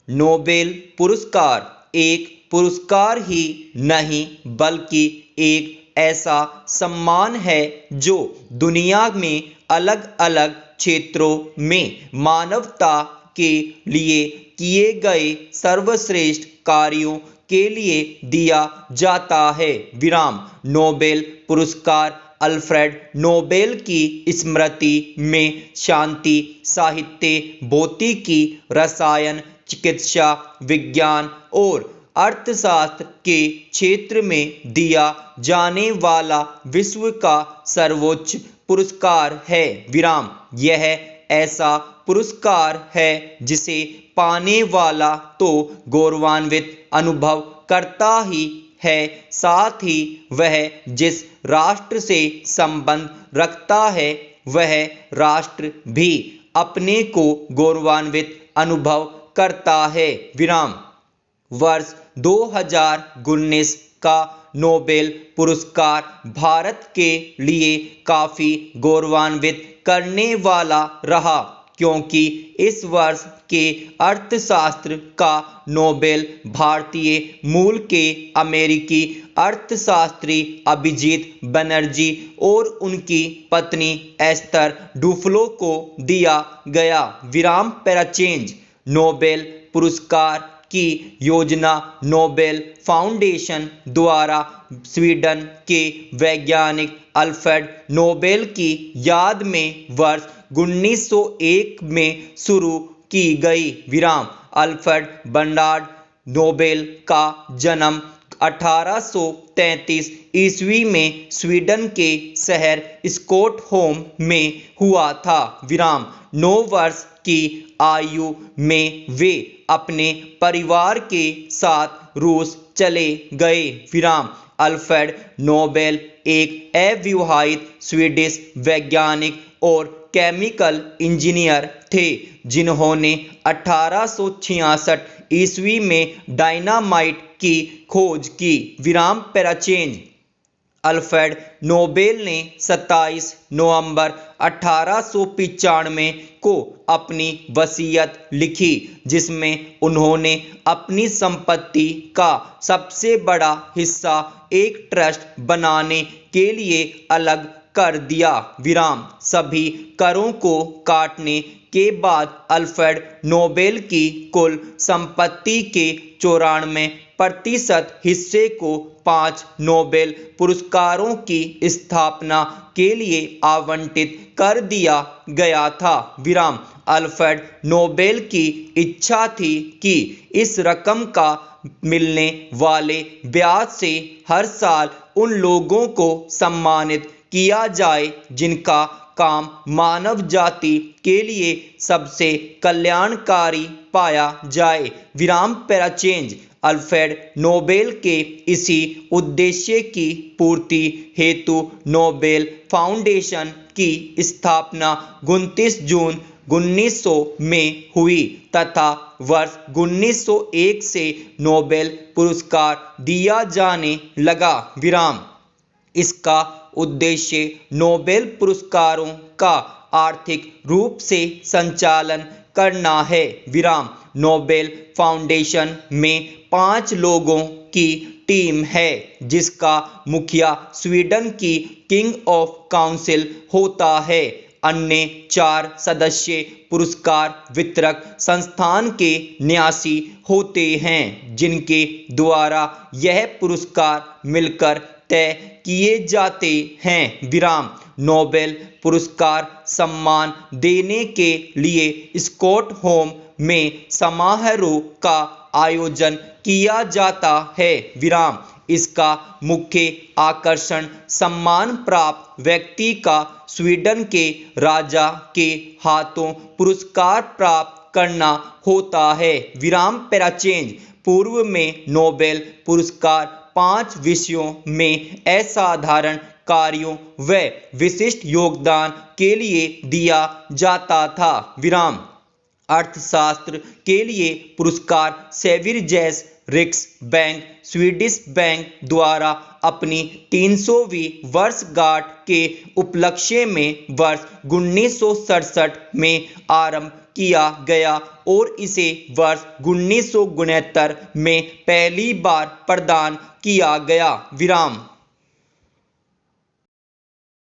Nobel पुरस्कार एक पुरस्कार ही नहीं बल्कि एक ऐसा सम्मान है जो दुनिया में अलग अलग क्षेत्रों में मानवता के लिए किए गए सर्वश्रेष्ठ कार्यों के लिए दिया जाता है। विराम। नोबेल पुरस्कार अल्फ्रेड नोबेल की स्मृति में शांति, साहित्य, भौतिकी, रसायन, चिकित्सा विज्ञान और अर्थशास्त्र के क्षेत्र में दिया जाने वाला विश्व का सर्वोच्च पुरस्कार है। विराम। यह ऐसा पुरस्कार है जिसे पाने वाला तो गौरवान्वित अनुभव करता ही है, साथ ही वह जिस राष्ट्र से संबंध रखता है वह राष्ट्र भी अपने को गौरवान्वित अनुभव करता है। विराम। वर्ष 2019 का नोबेल पुरस्कार भारत के लिए काफ़ी गौरवान्वित करने वाला रहा, क्योंकि इस वर्ष के अर्थशास्त्र का नोबेल भारतीय मूल के अमेरिकी अर्थशास्त्री अभिजीत बनर्जी और उनकी पत्नी एस्थर डुफ्लो को दिया गया। विराम। पैराचेंज। नोबेल पुरस्कार की योजना नोबेल फाउंडेशन द्वारा स्वीडन के वैज्ञानिक अल्फ्रेड नोबेल की याद में वर्ष 1901 में शुरू की गई। विराम। अल्फ्रेड बर्नार्ड नोबेल का जन्म 1833 ईस्वी में स्वीडन के शहर स्टॉकहोम में हुआ था। विराम। 9 वर्ष की आयु में वे अपने परिवार के साथ रूस चले गए। विराम। अल्फ्रेड नोबेल एक अविवाहित स्वीडिश वैज्ञानिक और केमिकल इंजीनियर थे, जिन्होंने 1866 ईस्वी में डायनामाइट की खोज की। विराम। पैराचेंज। अल्फ्रेड नोबेल ने 27 नवंबर 1895 को अपनी वसीयत लिखी, जिसमें उन्होंने अपनी संपत्ति का सबसे बड़ा हिस्सा एक ट्रस्ट बनाने के लिए अलग कर दिया। विराम। सभी करों को काटने के बाद अल्फ्रेड नोबेल की कुल संपत्ति के 94% हिस्से को 5 नोबेल पुरस्कारों की स्थापना के लिए आवंटित कर दिया गया था। विराम। अल्फ्रेड नोबेल की इच्छा थी कि इस रकम का मिलने वाले ब्याज से हर साल उन लोगों को सम्मानित किया जाए जिनका काम मानव जाति के लिए सबसे कल्याणकारी पाया जाए। विराम। पैराचेंज। अल्फ्रेड नोबेल के इसी उद्देश्य की पूर्ति हेतु नोबेल फाउंडेशन की स्थापना 29 जून 1900 में हुई तथा वर्ष 1901 से नोबेल पुरस्कार दिया जाने लगा। विराम। इसका उद्देश्य नोबेल पुरस्कारों का आर्थिक रूप से संचालन करना है। विराम। नोबेल फाउंडेशन में 5 लोगों की टीम है, जिसका मुखिया स्वीडन की किंग ऑफ काउंसिल होता है। अन्य 4 सदस्य पुरस्कार वितरक संस्थान के न्यासी होते हैं, जिनके द्वारा यह पुरस्कार मिलकर तय किए जाते हैं। विराम। नोबेल पुरस्कार सम्मान देने के लिए स्टॉकहोम में समारोह का आयोजन किया जाता है। विराम। इसका मुख्य आकर्षण सम्मान प्राप्त व्यक्ति का स्वीडन के राजा के हाथों पुरस्कार प्राप्त करना होता है। विराम। पैराचेंज। पूर्व में नोबेल पुरस्कार 5 विषयों में असाधारण कार्यों व विशिष्ट योगदान के लिए दिया जाता था। विराम। अर्थशास्त्र के लिए पुरस्कार सेवियर जैस रिक्स बैंक स्वीडिश बैंक द्वारा अपनी 300वीं वर्षगांठ के उपलक्ष्य में वर्ष 1967 में आरंभ किया गया और इसे वर्ष 1969 में पहली बार प्रदान किया गया। विराम।